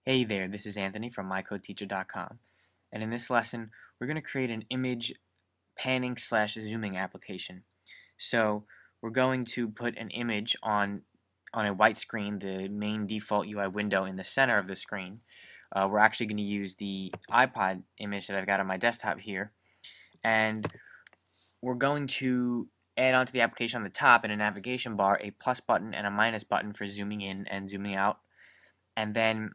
Hey there, this is Anthony from mycodeteacher.com, and in this lesson we're going to create an image panning slash zooming application. So we're going to put an image on a white screen, the main default UI window in the center of the screen. We're actually going to use the iPod image that I've got on my desktop here, and we're going to add onto the application on the top in a navigation bar a plus button and a minus button for zooming in and zooming out, and then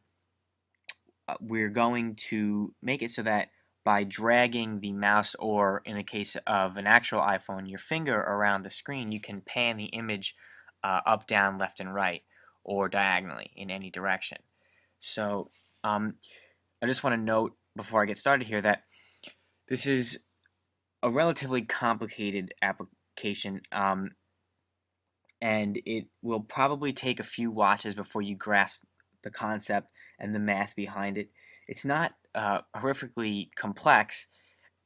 we're going to make it so that by dragging the mouse, or in the case of an actual iPhone, your finger around the screen, you can pan the image up, down, left, and right, or diagonally in any direction. So I just want to note before I get started here that this is a relatively complicated application, and it will probably take a few watches before you grasp the concept and the math behind it. It's not horrifically complex,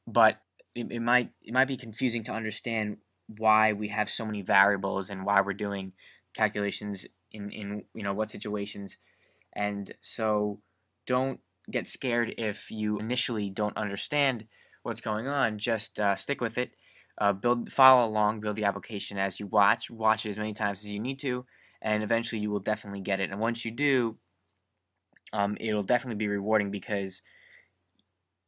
but it might be confusing to understand why we have so many variables and why we're doing calculations in what situations. And so don't get scared if you initially don't understand what's going on. Just stick with it. Follow along, build the application as you watch it as many times as you need to, and eventually you will definitely get it. And once you do, it'll definitely be rewarding, because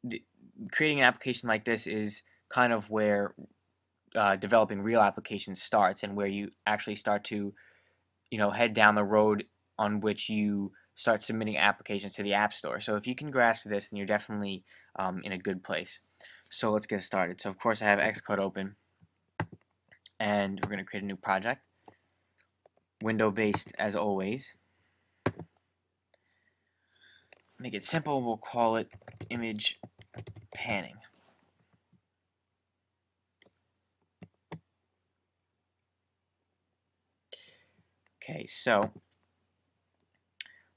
the, creating an application like this is kind of where developing real applications starts, and where you actually start to head down the road on which you start submitting applications to the App Store. So if you can grasp this, then you're definitely in a good place. So let's get started. So of course I have Xcode open, and we're going to create a new project. Window based as always. Make it simple, we'll call it image panning. Okay, so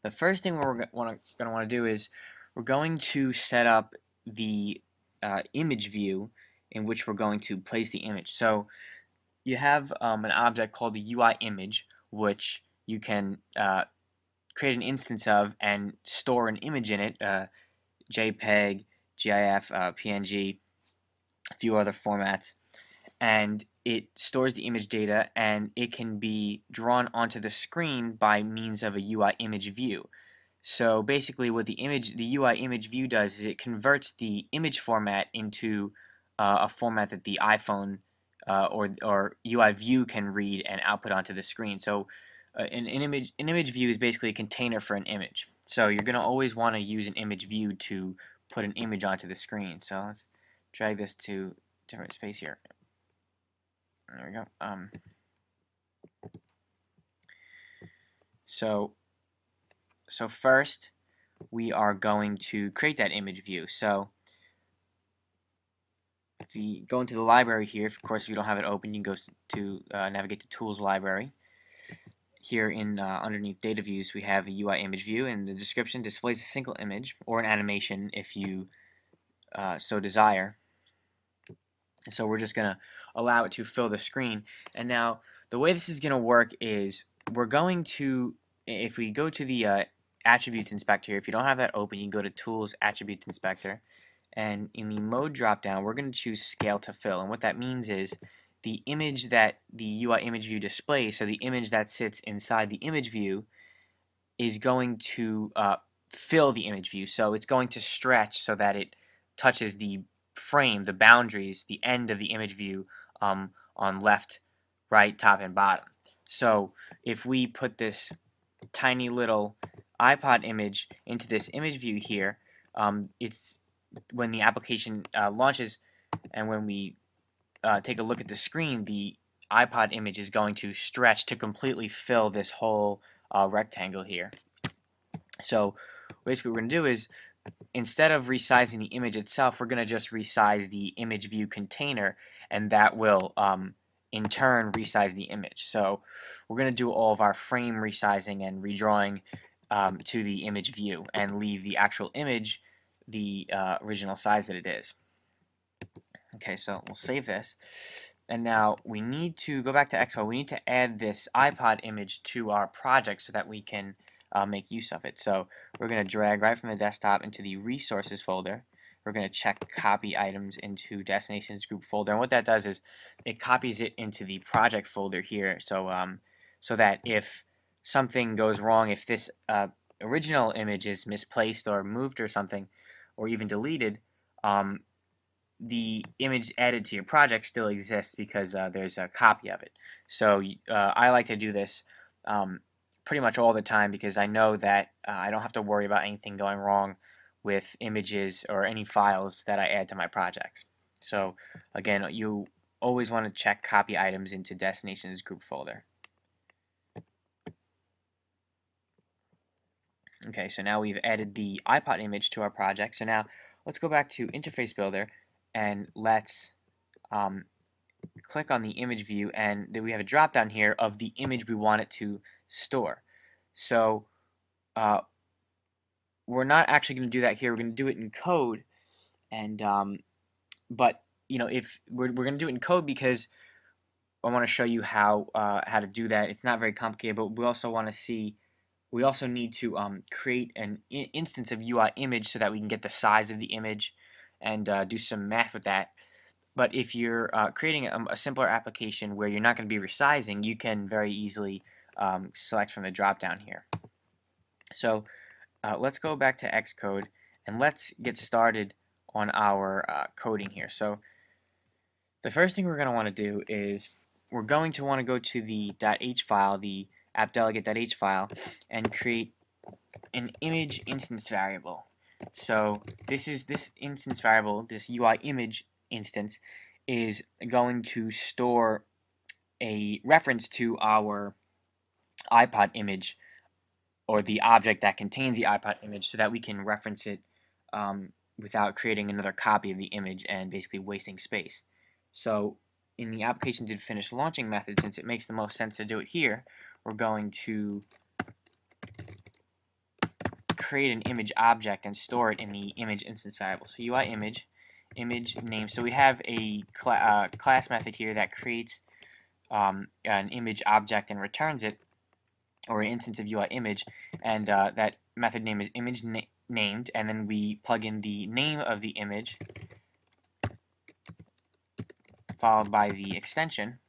the first thing we're going to want to do is we're going to set up the image view in which we're going to place the image. So you have an object called the UI image, which you can create an instance of and store an image in it, JPEG, GIF, PNG, a few other formats, and it stores the image data, and it can be drawn onto the screen by means of a UI image view. So basically what the UI image view does is it converts the image format into a format that the iPhone or UI view can read and output onto the screen. So an image view is basically a container for an image. So you're going to always want to use an image view to put an image onto the screen. So let's drag this to different space here. There we go. So first we are going to create that image view. So if you go into the library here, of course if you don't have it open, you can go to navigate to Tools Library. Here in underneath Data Views, we have a UI image view, and the description displays a single image or an animation if you so desire. And so we're just going to allow it to fill the screen. And now the way this is going to work is we're going to, if we go to the Attributes Inspector here, if you don't have that open, you can go to Tools, Attributes Inspector, and in the Mode dropdown, we're going to choose Scale to Fill. And what that means is the image that the UI image view displays, so the image that sits inside the image view, is going to fill the image view. So it's going to stretch so that it touches the frame, the boundaries, the end of the image view on left, right, top, and bottom. So if we put this tiny little iPod image into this image view here, it's when the application launches, and when we take a look at the screen, the iPod image is going to stretch to completely fill this whole rectangle here. So basically what we're going to do is, instead of resizing the image itself, we're going to just resize the image view container, and that will in turn resize the image. So we're going to do all of our frame resizing and redrawing to the image view, and leave the actual image the original size that it is. Okay, so we'll save this. And now we need to go back to Xcode. We need to add this iPod image to our project so that we can make use of it. So we're going to drag right from the desktop into the resources folder. We're going to check copy items into destinations group folder, and what that does is it copies it into the project folder here, so that if something goes wrong, if this original image is misplaced or moved or something, or even deleted, the image added to your project still exists because there's a copy of it. So I like to do this pretty much all the time because I know that I don't have to worry about anything going wrong with images or any files that I add to my projects. So again, you always want to check copy items into destinations group folder. Okay, so now we've added the iPod image to our project. So now let's go back to Interface Builder and let's click on the image view, and then we have a drop down here of the image we want it to store. So we're not actually going to do that here. We're going to do it in code, and but if we're going to do it in code because I want to show you how to do that. It's not very complicated, but we also want to see. We also need to create an instance of UI image so that we can get the size of the image and do some math with that. But if you're creating a simpler application where you're not going to be resizing, you can very easily select from the drop down here. So let's go back to Xcode and let's get started on our coding here. So the first thing we're going to want to do is we're going to want to go to the .h file, the appdelegate.h file, and create an image instance variable. So this instance variable, this UI image instance, is going to store a reference to our iPod image, or the object that contains the iPod image, so that we can reference it without creating another copy of the image and basically wasting space. So in the application did finish launching method, since it makes the most sense to do it here, we're going to create an image object and store it in the image instance variable. So UI image name. So we have a class method here that creates an image object and returns it, or an instance of UI image, and that method name is image named, and then we plug in the name of the image followed by the extension,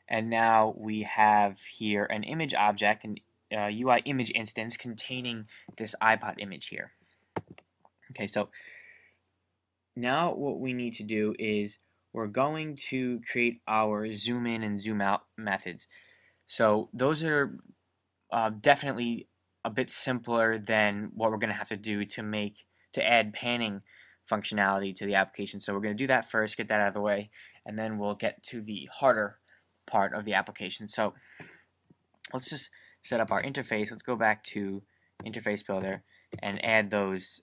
and now we have here an image object, an UI image instance containing this iPod image here. Okay, so now what we need to do is we're going to create our zoom in and zoom out methods. So those are definitely a bit simpler than what we're going to have to do to add panning functionality to the application. So we're going to do that first, get that out of the way, and then we'll get to the harder part of the application. So let's just set up our interface. Let's go back to Interface Builder and add those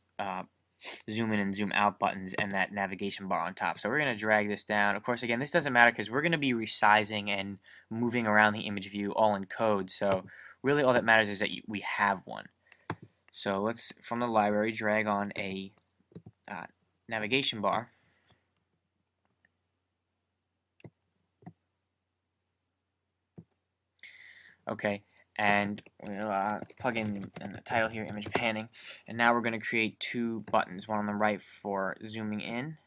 zoom in and zoom out buttons and that navigation bar on top. So we're going to drag this down. Of course, again, this doesn't matter because we're going to be resizing and moving around the image view all in code. So really all that matters is that we have one. So let's, from the library, drag on a navigation bar. Okay, and we'll plug in the title here, image panning, and now we're going to create two buttons, one on the right for zooming in,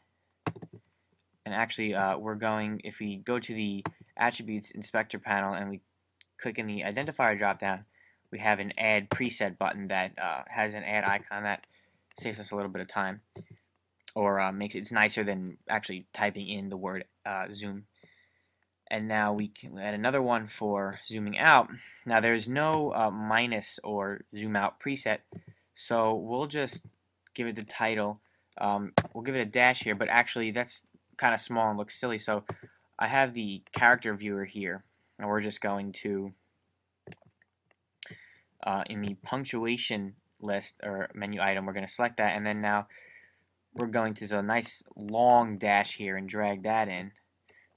and actually we're going, if we go to the attributes inspector panel and we click in the identifier dropdown, we have an add preset button that has an add icon that saves us a little bit of time, or makes it's nicer than actually typing in the word zoom. And now we can add another one for zooming out. Now there's no minus or zoom out preset, so we'll just give it the title. We'll give it a dash here, but actually that's kind of small and looks silly, so I have the character viewer here, and we're just going to in the punctuation list or menu item, we're going to select that, and then now we're going to do a nice long dash here and drag that in.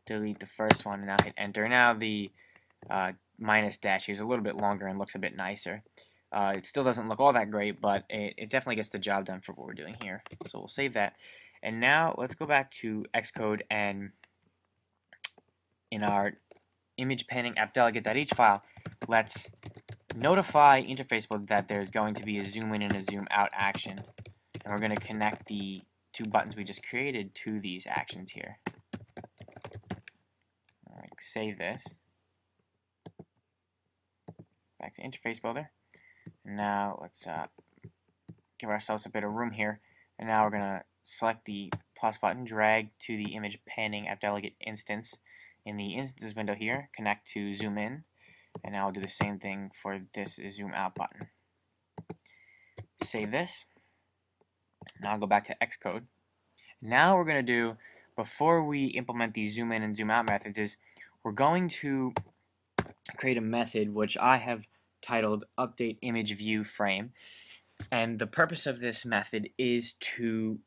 Delete the first one, and now hit enter. Now the minus dash here is a little bit longer and looks a bit nicer. It still doesn't look all that great, but it definitely gets the job done for what we're doing here. So we'll save that. And now let's go back to Xcode, and in our image panning appdelegate.h file, let's notify interface builder that there's going to be a zoom in and a zoom out action, and we're going to connect the two buttons we just created to these actions here. Alright, save this. Back to interface builder. And now let's give ourselves a bit of room here. And now we're going to select the plus button, drag to the image panning AppDelegate instance in the instances window here, connect to zoom in, and now I'll do the same thing for this zoom out button. Save this. Now I'll go back to Xcode. Now we're going to do, before we implement the zoom in and zoom out methods, is we're going to create a method which I have titled update image view frame. And the purpose of this method is to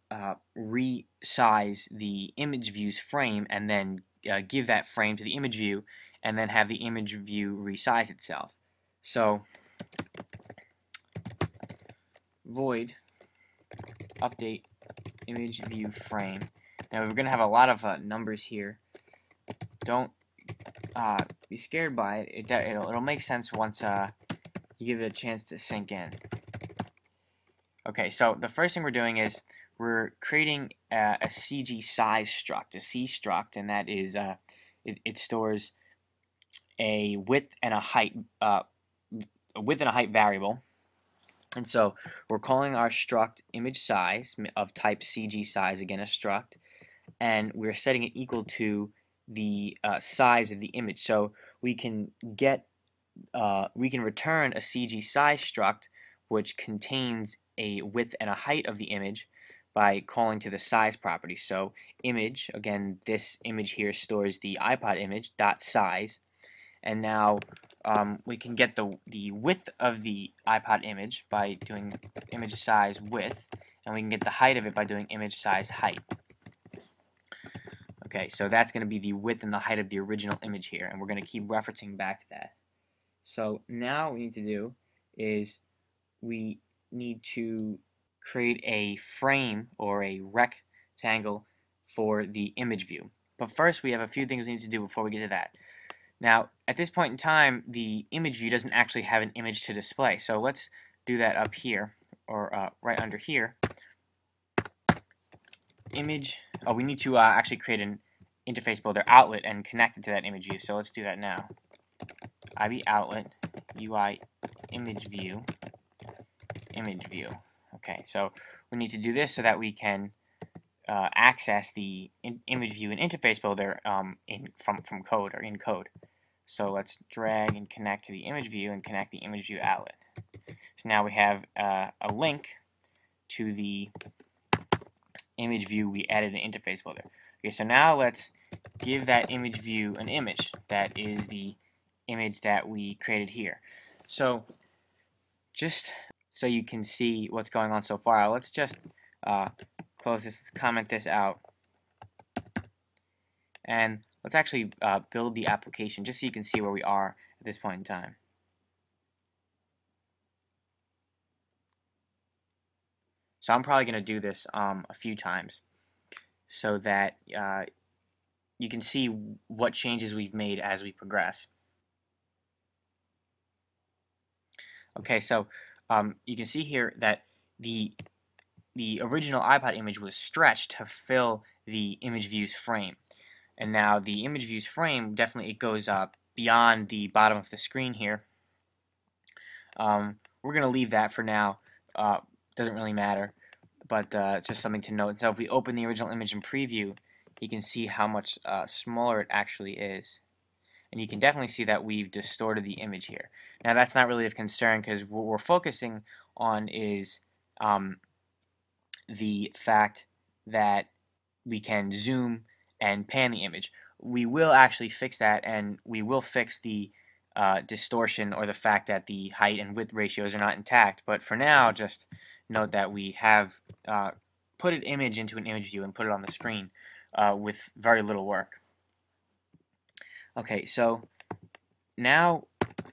resize the image view's frame and then give that frame to the image view and then have the image view resize itself. So void update image view frame. Now we're going to have a lot of numbers here. Don't be scared by it. It'll make sense once you give it a chance to sink in. Okay, so the first thing we're doing is we're creating a CG size struct, a C struct, and that is it stores a width and a height variable. And so we're calling our struct image size of type CG size, again a struct, and we're setting it equal to the size of the image. So we can return a CG size struct which contains a width and a height of the image by calling to the size property. So image, again this image here stores the iPod image dot size, and now we can get the width of the iPod image by doing image size width, and we can get the height of it by doing image size height. Okay, so that's going to be the width and the height of the original image here, and we're going to keep referencing back to that. So now what we need to do is we need to create a frame or a rectangle for the image view. But first we have a few things we need to do before we get to that. Now at this point in time the image view doesn't actually have an image to display, so let's do that up here, or right under here. Image, we need to actually create an interface builder outlet and connect it to that image view, so let's do that now. IB outlet UI image view. Okay, so we need to do this so that we can access the image view and interface builder from code or in code. So let's drag and connect to the image view and connect the image view outlet. So now we have a link to the image view we added an interface builder. Okay, so now let's give that image view an image that is the image that we created here. So just so you can see what's going on so far, let's just close this, let's comment this out, and let's actually build the application just so you can see where we are at this point in time. So I'm probably going to do this a few times so that you can see what changes we've made as we progress. Okay, so you can see here that the original iPod image was stretched to fill the image view's frame, and now the image view's frame definitely goes up beyond the bottom of the screen here. We're going to leave that for now. Doesn't really matter, but it's just something to note. So if we open the original image in preview, you can see how much smaller it actually is. And you can definitely see that we've distorted the image here. Now that's not really of concern because what we're focusing on is the fact that we can zoom and pan the image. We will actually fix that, and we will fix the distortion or the fact that the height and width ratios are not intact. But for now, just note that we have put an image into an image view and put it on the screen with very little work. Okay, so now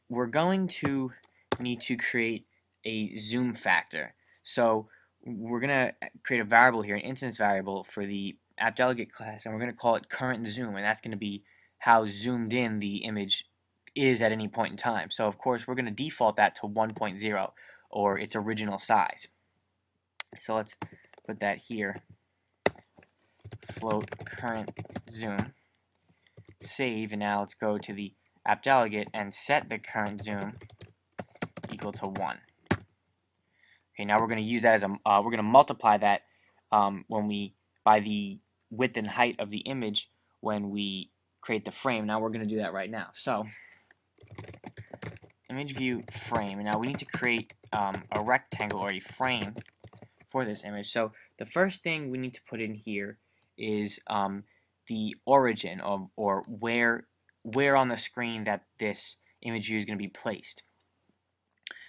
we're going to need to create a zoom factor. So we're going to create a variable here, an instance variable for the AppDelegate class, and we're going to call it current zoom, and that's going to be how zoomed in the image is at any point in time. So of course we're going to default that to 1.0, or its original size. So let's put that here. Float current zoom. Save, and now let's go to the app delegate and set the current zoom equal to 1. Okay, now we're going to use that as a we're going to multiply that by the width and height of the image when we create the frame. Now we're going to do that right now. So image view frame, and now we need to create a rectangle or a frame for this image. So the first thing we need to put in here is the origin of, or where on the screen that this image view is going to be placed.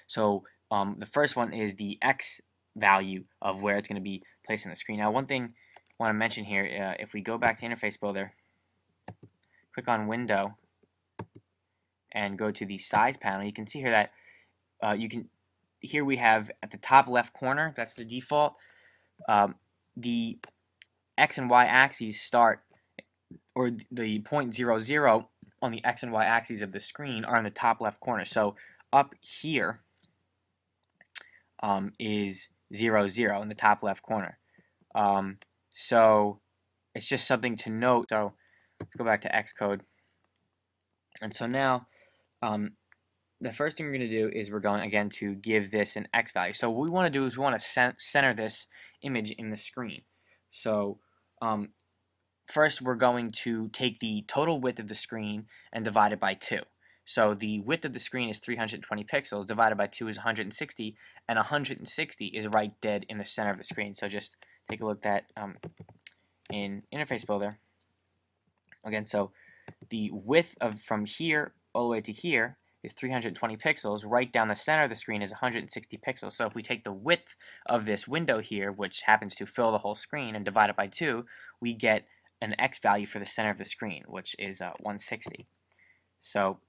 So the first one is the X value of where it's going to be placed on the screen. Now one thing I want to mention here, if we go back to Interface Builder, click on Window, and go to the Size panel, you can see here that here we have at the top left corner, that's the default, the X and Y axes start, or the point 0, on the X and Y axes of the screen are in the top left corner. So up here is 0, in the top left corner. So it's just something to note. So let's go back to Xcode. And so now the first thing we're going to do is we're going again to give this an X value. So what we want to do is we want to center this image in the screen. So first we're going to take the total width of the screen and divide it by 2. So the width of the screen is 320 pixels, divided by 2 is 160, and 160 is right dead in the center of the screen. So just take a look at that in Interface Builder. Again, so the width of from here all the way to here is 320 pixels. Right down the center of the screen is 160 pixels. So if we take the width of this window here, which happens to fill the whole screen, and divide it by 2, we get an X value for the center of the screen, which is 160. So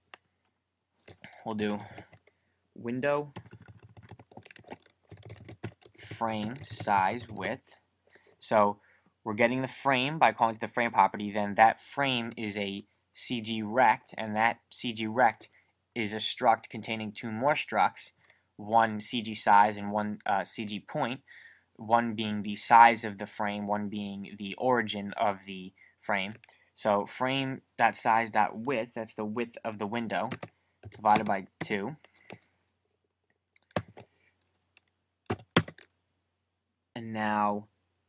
we'll do window frame size width. So we're getting the frame by calling to the frame property. Then that frame is a CG rect, and that CG rect is a struct containing 2 more structs, one CG size and one CG point, one being the size of the frame, one being the origin of the frame. So frame.size.width, that's the width of the window, divided by 2. And now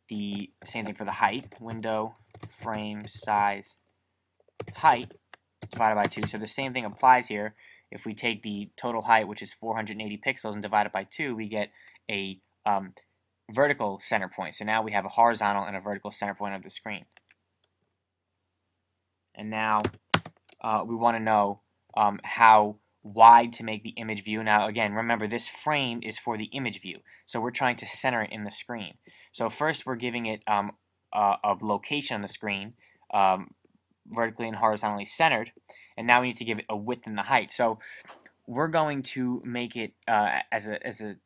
the same thing for the height, window frame size height divided by 2. So the same thing applies here. If we take the total height, which is 480 pixels, and divide it by 2, we get a vertical center point. So now we have a horizontal and a vertical center point of the screen. And now we want to know how wide to make the image view. Now again, remember, this frame is for the image view, so we're trying to center it in the screen. So first we're giving it of location on the screen, vertically and horizontally centered, and now we need to give it a width and the height. So we're going to make it as a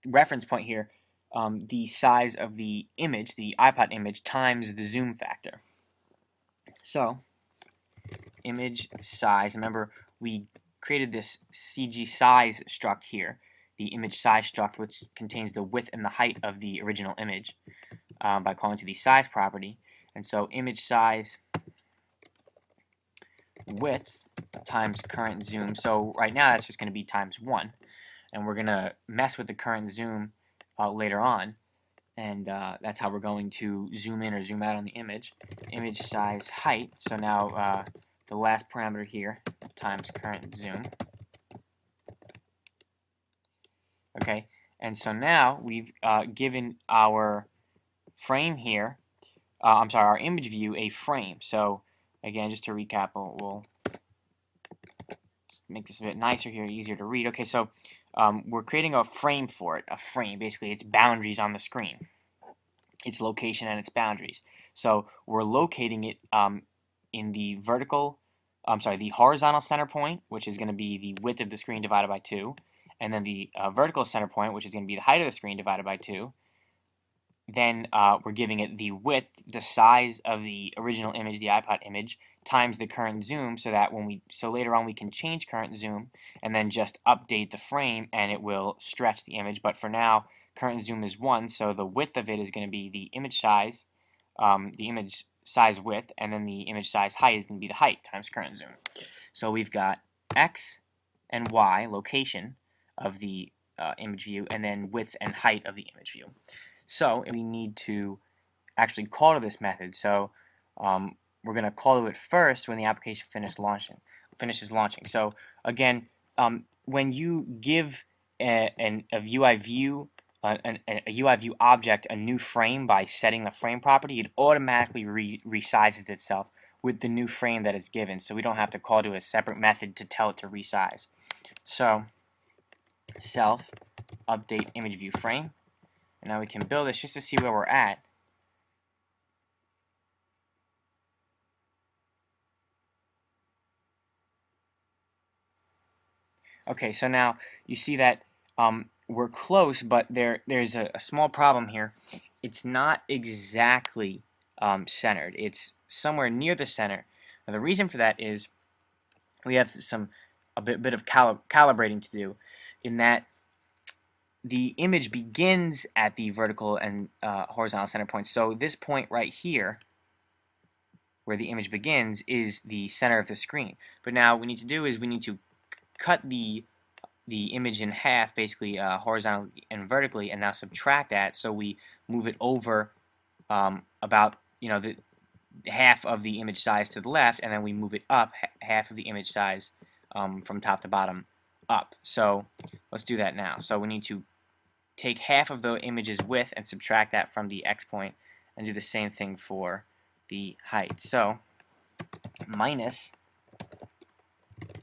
reference point here, the size of the image, the iPod image, times the zoom factor. So image size, remember we created this CG size struct here, the image size struct, which contains the width and the height of the original image, by calling to the size property. And so image size width times current zoom. So right now that's just going to be times 1, and we're going to mess with the current zoom later on, and that's how we're going to zoom in or zoom out on the image. Image size height, so now the last parameter here, times current zoom. Okay, and so now we've given our frame here, our image view, a frame. So again, just to recap, we'll make this a bit nicer here, easier to read. Okay, so we're creating a frame for it. A frame, basically, its boundaries on the screen, its location and its boundaries. So we're locating it in the the horizontal center point, which is going to be the width of the screen divided by 2, and then the vertical center point, which is going to be the height of the screen divided by 2. then we're giving it the width, the size of the original image, the iPod image, times the current zoom, so that so later on we can change current zoom and then just update the frame and it will stretch the image. But for now, current zoom is 1, so the width of it is going to be the image size width, and then the image size height is going to be the height times current zoom. So we've got x and y, location of the image view, and then width and height of the image view. So we need to actually call to this method. So we're going to call to it first when the application finishes launching. So again, when you give a UI view a UI view object a new frame by setting the frame property, it automatically resizes itself with the new frame that it's given. So we don't have to call to a separate method to tell it to resize. So self update image view frame. And now we can build this just to see where we're at. Okay, so now you see that we're close, but there's a small problem here. It's not exactly centered. It's somewhere near the center. Now, the reason for that is we have a bit of calibrating to do, in that the image begins at the vertical and horizontal center points. So this point right here, where the image begins, is the center of the screen. But now what we need to do is we need to cut the image in half, basically horizontally and vertically, and now subtract that, so we move it over about the half of the image size to the left, and then we move it up half of the image size from top to bottom up. So let's do that now. So we need to take half of the image's width and subtract that from the x point, and do the same thing for the height. So minus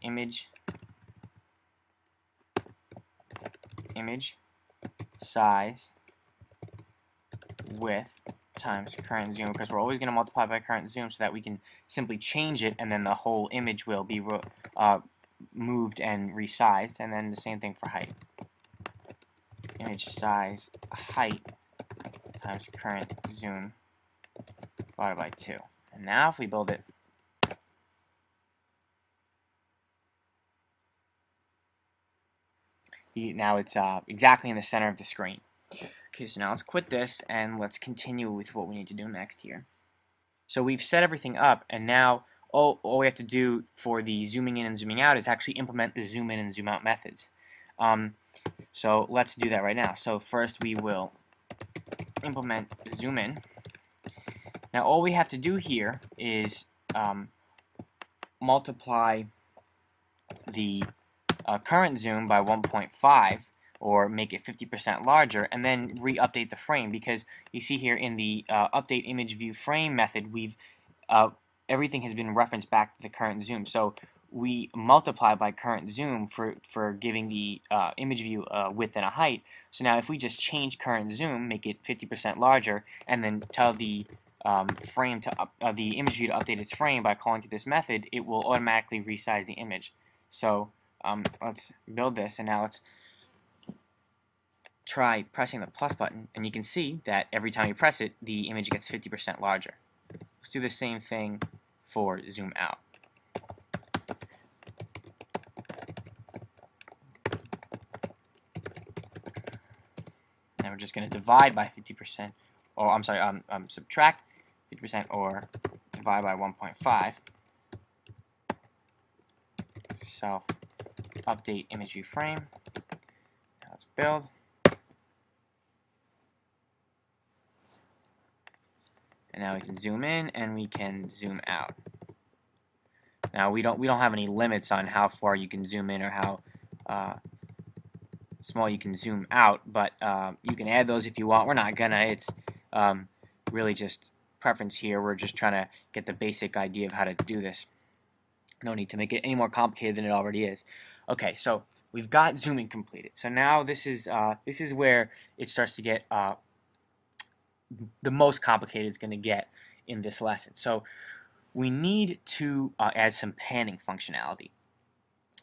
image size width times current zoom, because we're always going to multiply by current zoom so that we can simply change it, and then the whole image will be moved and resized. And then the same thing for height. Image size height times current zoom divided by 2. And now if we build it, now it's exactly in the center of the screen. Okay, so now let's quit this and let's continue with what we need to do next here. So we've set everything up, and now all we have to do for the zooming in and zooming out is actually implement the zoom in and zoom out methods. So let's do that right now. So first we will implement zoom in. Now all we have to do here is multiply the current zoom by 1.5, or make it 50% larger, and then re-update the frame, because you see here in the update image view frame method, we've everything has been referenced back to the current zoom. So we multiply by current zoom for giving the image view a width and a height. So now if we just change current zoom, make it 50% larger, and then tell the the image view to update its frame by calling to this method, it will automatically resize the image. So let's build this, and now let's try pressing the plus button, and you can see that every time you press it, the image gets 50% larger. Let's do the same thing for zoom out. And we're just going to divide by 50%, or I'm sorry, subtract 50%, or divide by 1.5. Self update image view frame. Now let's build. And now we can zoom in and we can zoom out. Now we don't have any limits on how far you can zoom in or how small you can zoom out, but you can add those if you want. We're not gonna. It's really just preference here. We're just trying to get the basic idea of how to do this. No need to make it any more complicated than it already is. Okay, so we've got zooming completed. So now this is where it starts to get the most complicated it's going to get in this lesson. So we need to add some panning functionality.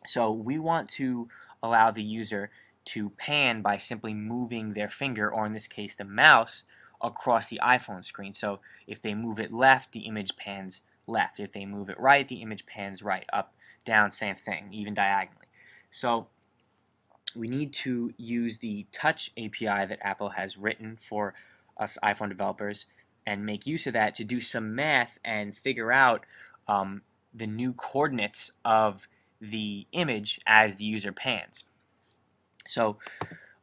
So we want to allow the user to pan by simply moving their finger, or in this case the mouse, across the iPhone screen. So if they move it left, the image pans left. If they move it right, the image pans right. Up, down, same thing, even diagonally. So we need to use the Touch API that Apple has written for us iPhone developers and make use of that to do some math and figure out the new coordinates of the image as the user pans. So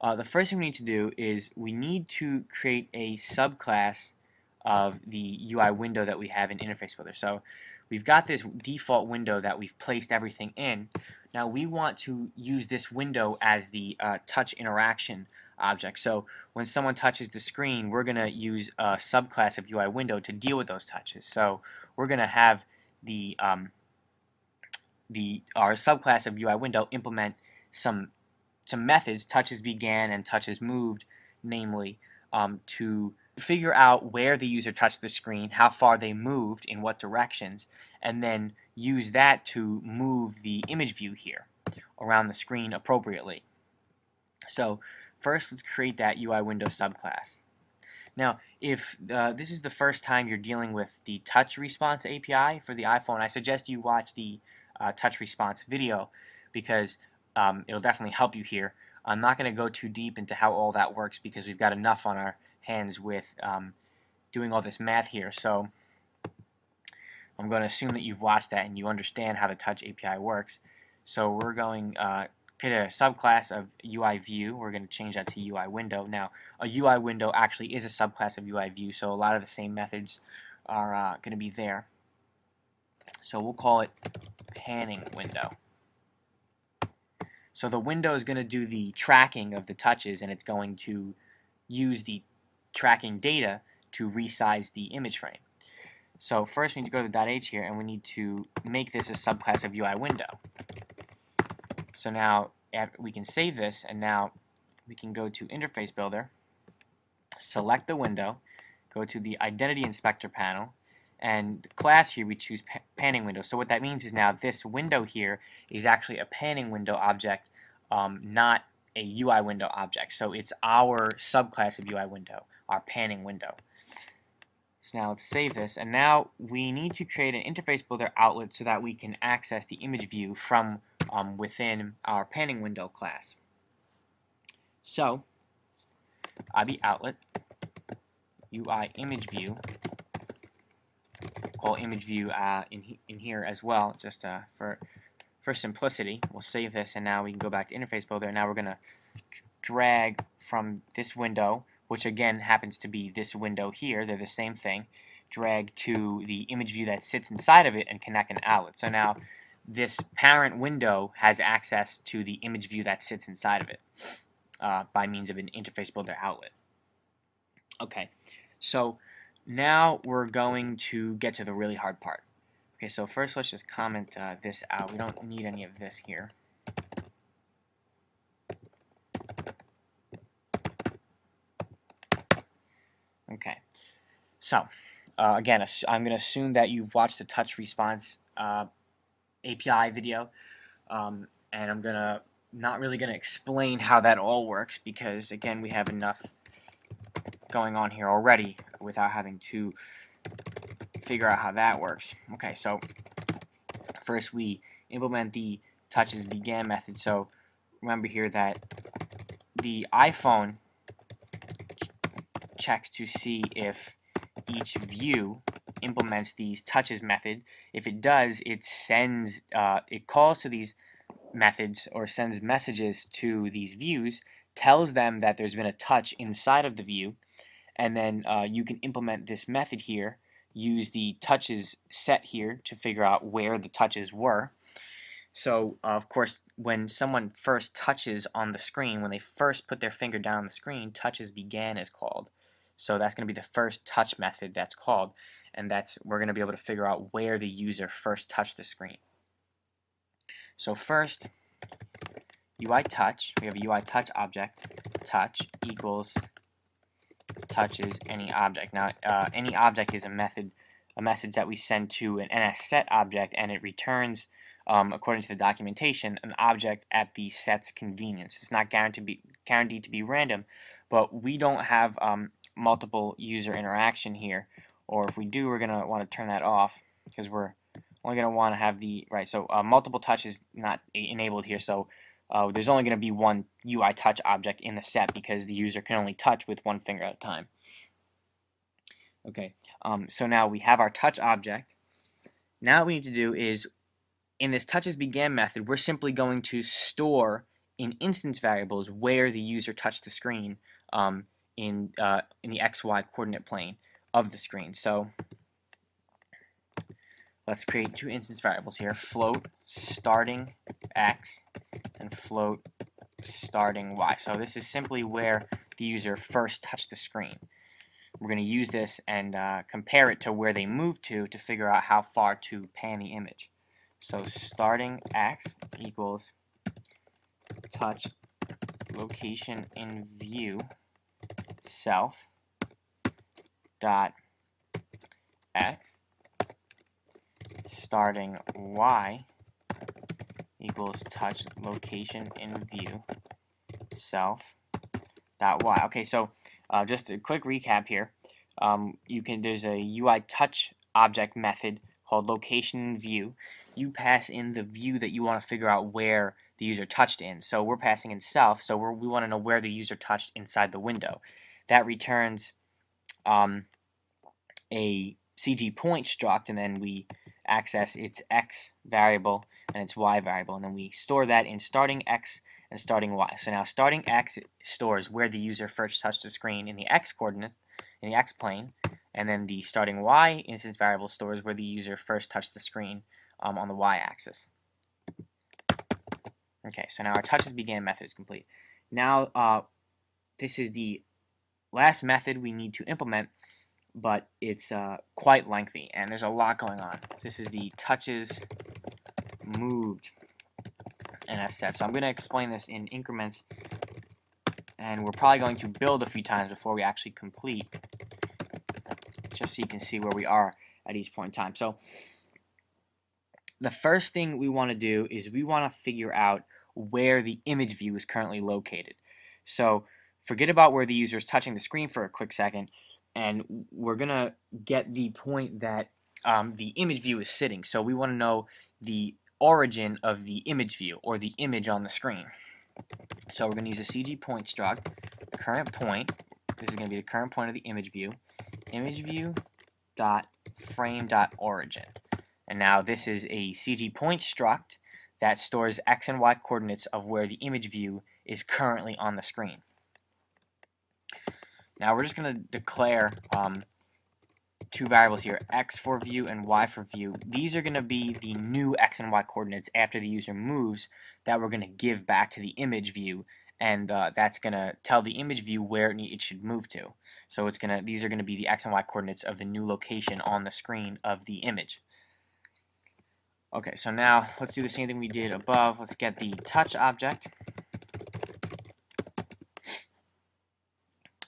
the first thing we need to do is we need to create a subclass of the UI window that we have in Interface Builder. So we've got this default window that we've placed everything in. Now we want to use this window as the touch interaction object. So when someone touches the screen, we're going to use a subclass of UI window to deal with those touches. So we're going to have our subclass of UI window implement some methods, touches began and touches moved, namely, to figure out where the user touched the screen, how far they moved, in what directions, and then use that to move the image view here around the screen appropriately. So first, let's create that UI window subclass. Now, if this is the first time you're dealing with the touch response API for the iPhone, I suggest you watch the touch response video because it'll definitely help you here. I'm not going to go too deep into how all that works because we've got enough on our hands with doing all this math here. So I'm going to assume that you've watched that and you understand how the Touch API works. So we're going create a subclass of UI view. We're going to change that to UI window. Now, a UI window actually is a subclass of UI view, so a lot of the same methods are going to be there. So we'll call it panning window. So the window is going to do the tracking of the touches, and it's going to use the tracking data to resize the image frame. So first we need to go to the .h here, and we need to make this a subclass of UI window. So now we can save this, and now we can go to Interface Builder, select the window, go to the Identity Inspector panel, and the class here we choose panning window. So what that means is now this window here is actually a panning window object, not a UI window object. So it's our subclass of UI window, our panning window. So now let's save this, and now we need to create an Interface Builder outlet so that we can access the image view from within our panning window class. So IB outlet UI image view, call image view in here as well, just for simplicity. We'll save this, and now we can go back to Interface Builder, and now we're going to drag from this window, which again happens to be this window here, they're the same thing, drag to the image view that sits inside of it and connect an outlet. So now this parent window has access to the image view that sits inside of it by means of an Interface Builder outlet. Okay, so now we're going to get to the really hard part. Okay, so first let's just comment this out. We don't need any of this here. Okay, so again, I'm going to assume that you've watched the touch response API video, and I'm not really going to explain how that all works because, again, we have enough going on here already without having to figure out how that works. Okay, so first we implement the touches began method. So remember here that the iPhone checks to see if each view implements these touches method. If it does, it sends it calls to these methods or sends messages to these views, tells them that there's been a touch inside of the view, and then you can implement this method here, use the touches set here to figure out where the touches were. So of course when someone first touches on the screen, when they first put their finger down on the screen, touches began is called. So that's going to be the first touch method that's called, and we're going to be able to figure out where the user first touched the screen. So first, UI touch, we have a UI touch object, touch equals touches any object. Now any object is a message that we send to an NSSet object, and it returns, according to the documentation, an object at the set's convenience. It's not guaranteed to be random, but we don't have multiple user interaction here, or if we do, we're going to want to turn that off because we're only going to want to have the right. So multiple touch is not enabled here, so there's only going to be one UI touch object in the set because the user can only touch with one finger at a time. Okay, so now we have our touch object. Now what we need to do is, in this touchesBegan method, we're simply going to store in instance variables where the user touched the screen in the XY coordinate plane of the screen. So let's create two instance variables here: float starting x and float starting y. So this is simply where the user first touched the screen. We're going to use this and compare it to where they moved to figure out how far to pan the image. So starting x equals touch location in view self dot x, starting y equals touch location in view self dot y. Okay, so just a quick recap here. There's a UI touch object method called location in view. You pass in the view that you want to figure out where the user touched in. So we're passing in self, so we want to know where the user touched inside the window. That returns a CG point struct, and then we access its x variable and its y variable, and then we store that in starting x and starting y. So now starting x stores where the user first touched the screen in the x coordinate, in the x plane, and then the starting y instance variable stores where the user first touched the screen on the y-axis. Okay, so now our touchesBegan method is complete. Now this is the last method we need to implement, but it's quite lengthy and there's a lot going on. This is the touches moved NSSet. So I'm going to explain this in increments, and we're probably going to build a few times before we actually complete, just so you can see where we are at each point in time. So the first thing we want to do is we want to figure out where the image view is currently located. So forget about where the user is touching the screen for a quick second, and we're going to get the point that the image view is sitting. So we want to know the origin of the image view, or the image on the screen. So we're going to use a CG point struct, current point. This is going to be the current point of the image view dot frame dot origin. And now this is a CG point struct that stores x and y coordinates of where the image view is currently on the screen. Now we're just going to declare two variables here, x for view and y for view. These are going to be the new x and y coordinates after the user moves that we're going to give back to the image view, and that's going to tell the image view where it should move to. So these are going to be the x and y coordinates of the new location on the screen of the image. Okay, so now let's do the same thing we did above. Let's get the touch object.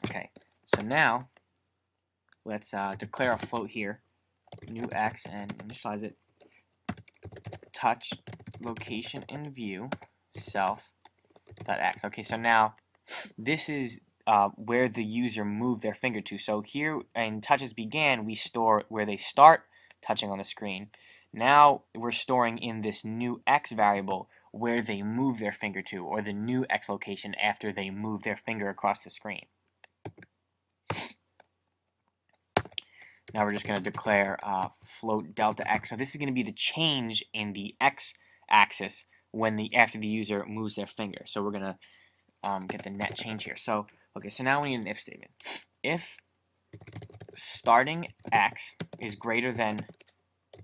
Okay, so now let's declare a float here, new x, and initialize it. Touch location in view self dot x. Okay, so now this is where the user moved their finger to. So here in touchesBegan, we store where they start touching on the screen. Now we're storing in this new x variable where they move their finger to, or the new x location after they move their finger across the screen. Now we're just going to declare float delta x. So this is going to be the change in the x-axis after the user moves their finger. So we're going to get the net change here. So okay, so now we need an if statement. If starting x is greater than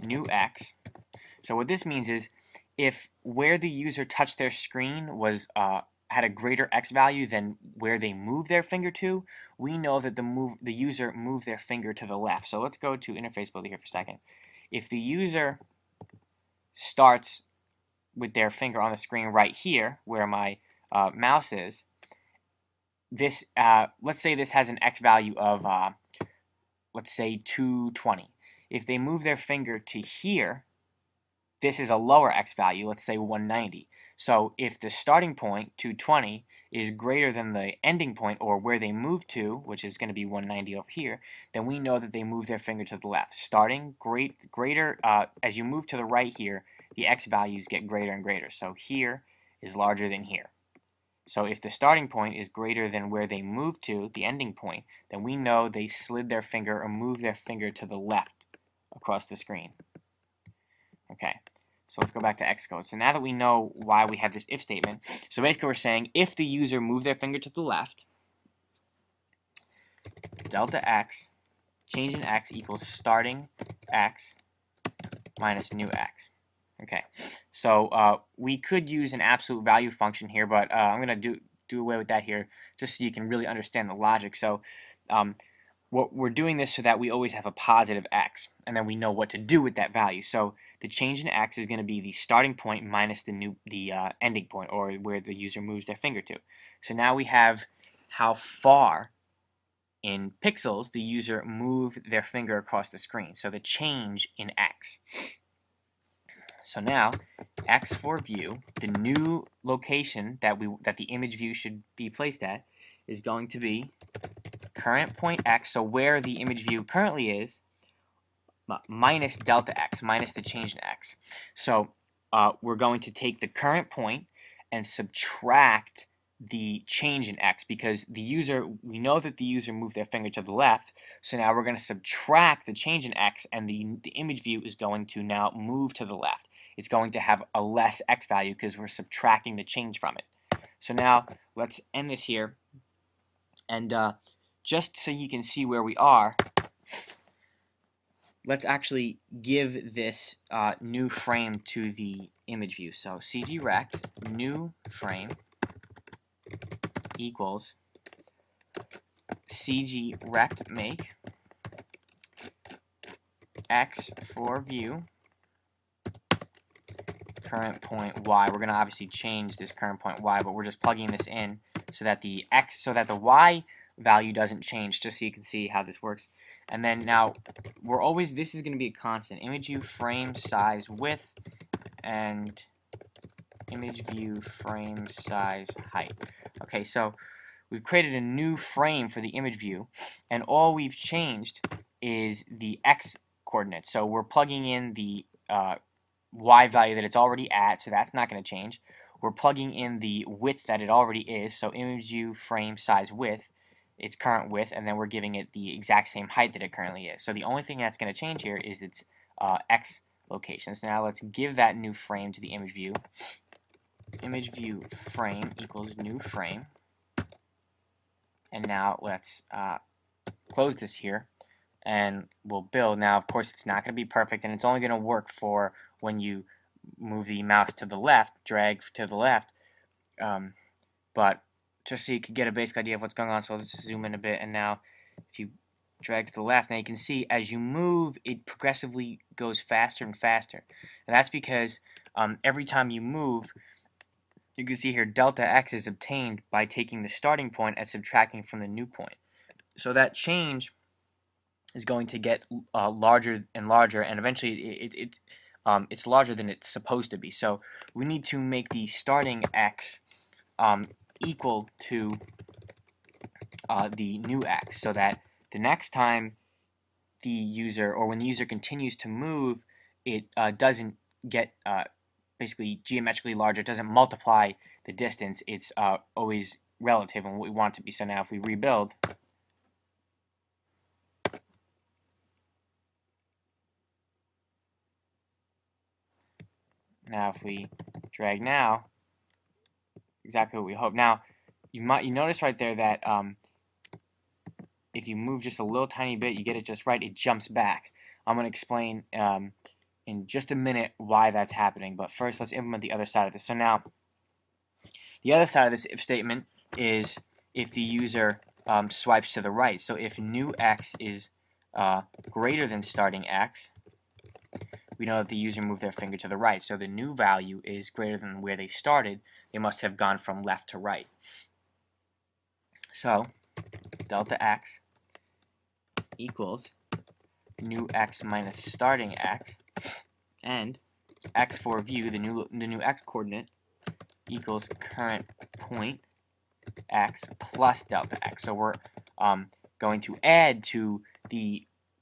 new x. So what this means is, if where the user touched their screen was had a greater x value than where they moved their finger to, we know that the user moved their finger to the left. So let's go to Interface Builder here for a second. If the user starts with their finger on the screen right here, where my mouse is, this let's say this has an x value of let's say 220. If they move their finger to here, this is a lower x value, let's say 190. So if the starting point, 220, is greater than the ending point, or where they move to, which is going to be 190 over here, then we know that they move their finger to the left. Starting greater, as you move to the right here, the x values get greater and greater. So here is larger than here. So if the starting point is greater than where they move to, the ending point, then we know they slid their finger or moved their finger to the left across the screen. Okay, so let's go back to Xcode. So now that we know why we have this if statement, so basically we're saying if the user moved their finger to the left, delta x, change in x equals starting x minus new x. Okay, so we could use an absolute value function here, but I'm going to do away with that here just so you can really understand the logic. So what we're doing this so that we always have a positive x, and then we know what to do with that value. So the change in x is going to be the starting point minus the ending point, or where the user moves their finger to. So now we have how far in pixels the user moved their finger across the screen. So the change in x. So now, x for view, the new location that the image view should be placed at, is going to be current point x, so where the image view currently is, minus delta x, minus the change in x. So we're going to take the current point and subtract the change in x, because we know that the user moved their finger to the left, so now we're going to subtract the change in x, and the image view is going to now move to the left. It's going to have a less x value because we're subtracting the change from it. So now let's end this here, and just so you can see where we are, let's actually give this new frame to the image view. So cgrect new frame equals cgrect make x for view current point y. We're going to obviously change this current point y, but we're just plugging this in so that the y value doesn't change, just so you can see how this works. And then now this is going to be a constant. Image view frame size width and image view frame size height. Okay, so we've created a new frame for the image view, and all we've changed is the x coordinates. So we're plugging in the y value that it's already at, so that's not going to change. We're plugging in the width that it already is, so image view frame size width, its current width, and then we're giving it the exact same height that it currently is. So the only thing that's going to change here is its x location. So now let's give that new frame to the image view. Image view frame equals new frame. And now let's close this here, and we'll build. Now, of course, it's not going to be perfect, and it's only going to work for when you move the mouse to the left, drag to the left, but just so you can get a basic idea of what's going on. So let's zoom in a bit, and now if you drag to the left, now you can see as you move, it progressively goes faster and faster, and that's because every time you move, you can see here delta x is obtained by taking the starting point and subtracting from the new point. So that change is going to get larger and larger, and eventually it's larger than it's supposed to be. So we need to make the starting x equal to the new x, so that the next time the user, or when the user continues to move, it doesn't get basically geometrically larger. It doesn't multiply the distance. It's always relative and what we want it to be. So now if we rebuild, now if we drag now, exactly what we hope. Now you notice right there that if you move just a little tiny bit, you get it just right, it jumps back. I'm going to explain in just a minute why that's happening, but first let's implement the other side of this. So now the other side of this if statement is if the user swipes to the right. So if new x is greater than starting x, we know that the user moved their finger to the right. So the new value is greater than where they started. They must have gone from left to right. So delta x equals new x minus starting x, and x for view, the new x coordinate, equals current point x plus delta x. So we're going to add to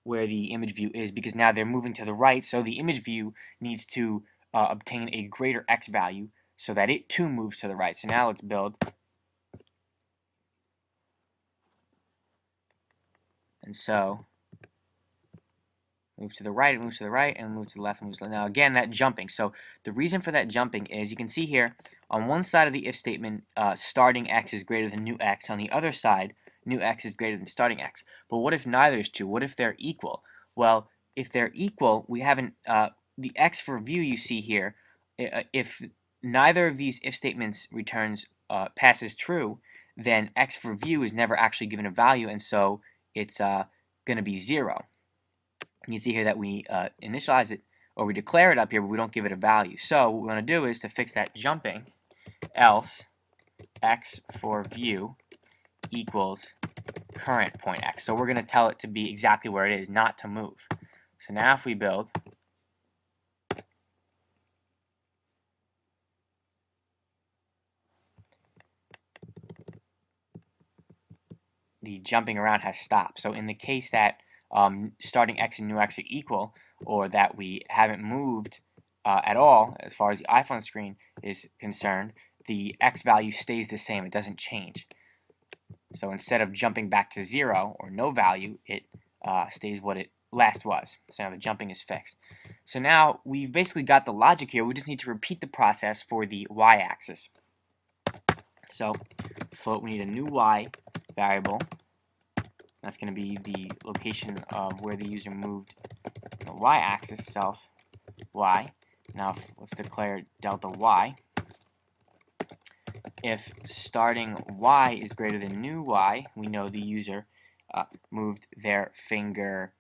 where the image view is, because now they're moving to the right, so the image view needs to obtain a greater x value so that it too moves to the right. So now let's build. And so move to the right, it moves to the right, and move to the left, and moves to the left. Now again, that jumping. So the reason for that jumping is, you can see here, on one side of the if statement, starting x is greater than new x. On the other side, new x is greater than starting x. But what if neither is true? What if they're equal? Well, if they're equal, we haven't, the x for view you see here, if neither of these if statements passes true, then x for view is never actually given a value, and so it's going to be 0. You can see here that we initialize it, or we declare it up here, but we don't give it a value. So what we want to do is to fix that jumping, else x for view equals current point x. So we're going to tell it to be exactly where it is, not to move. So now if we build, the jumping around has stopped. So in the case that starting x and new x are equal, or that we haven't moved at all as far as the iPhone screen is concerned, the x value stays the same. It doesn't change. So instead of jumping back to 0 or no value, it stays what it last was. So now the jumping is fixed. So now we've basically got the logic here. We just need to repeat the process for the y-axis. So float, we need a new y variable. That's going to be the location of where the user moved the y-axis, self y. Now let's declare delta y. If starting y is greater than new y, we know the user moved their finger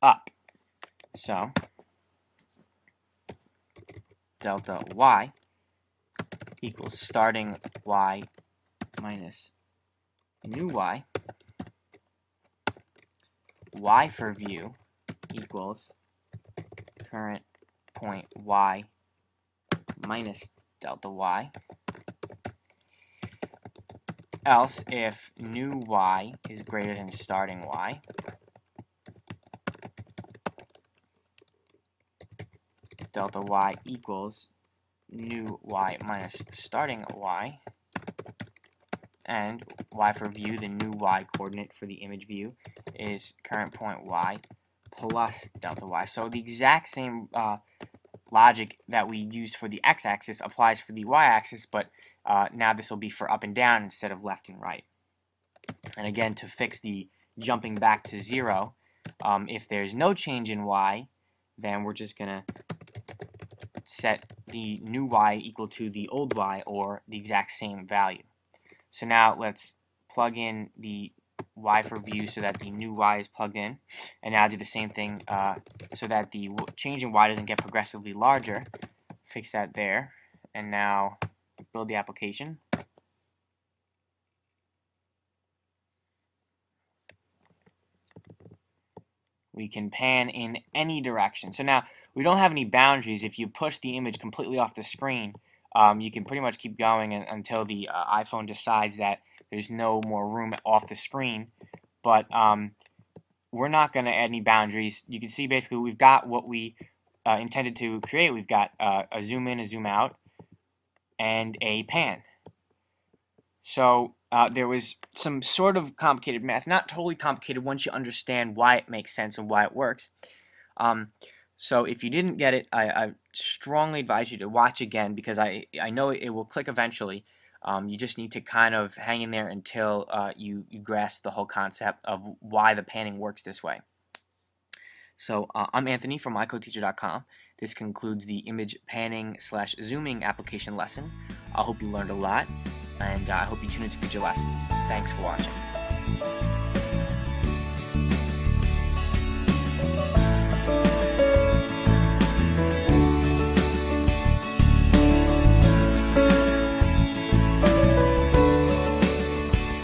up. So delta y equals starting y minus new y. Y for view equals current point y minus delta y. Else, if new y is greater than starting y, delta y equals new y minus starting y. And y for view, the new y coordinate for the image view, is current point y plus delta y. So the exact same logic that we used for the x-axis applies for the y-axis, but now this will be for up and down instead of left and right. And again, to fix the jumping back to 0, if there's no change in y, then we're just going to set the new y equal to the old y, or the exact same value. So now let's plug in the y for view so that the new y is plugged in, and now do the same thing so that the change in y doesn't get progressively larger. Fix that there, and now build the application. We can pan in any direction. So now we don't have any boundaries. If you push the image completely off the screen, you can pretty much keep going until the iPhone decides that there's no more room off the screen. But we're not going to add any boundaries. You can see basically we've got what we intended to create. We've got a zoom in, a zoom out, and a pan. So there was some sort of complicated math, not totally complicated once you understand why it makes sense and why it works. So if you didn't get it, I strongly advise you to watch again, because I know it will click eventually. You just need to kind of hang in there until you grasp the whole concept of why the panning works this way. So I'm Anthony from mycodeteacher.com. This concludes the image panning / zooming application lesson. I hope you learned a lot, and I hope you tune into future lessons. Thanks for watching.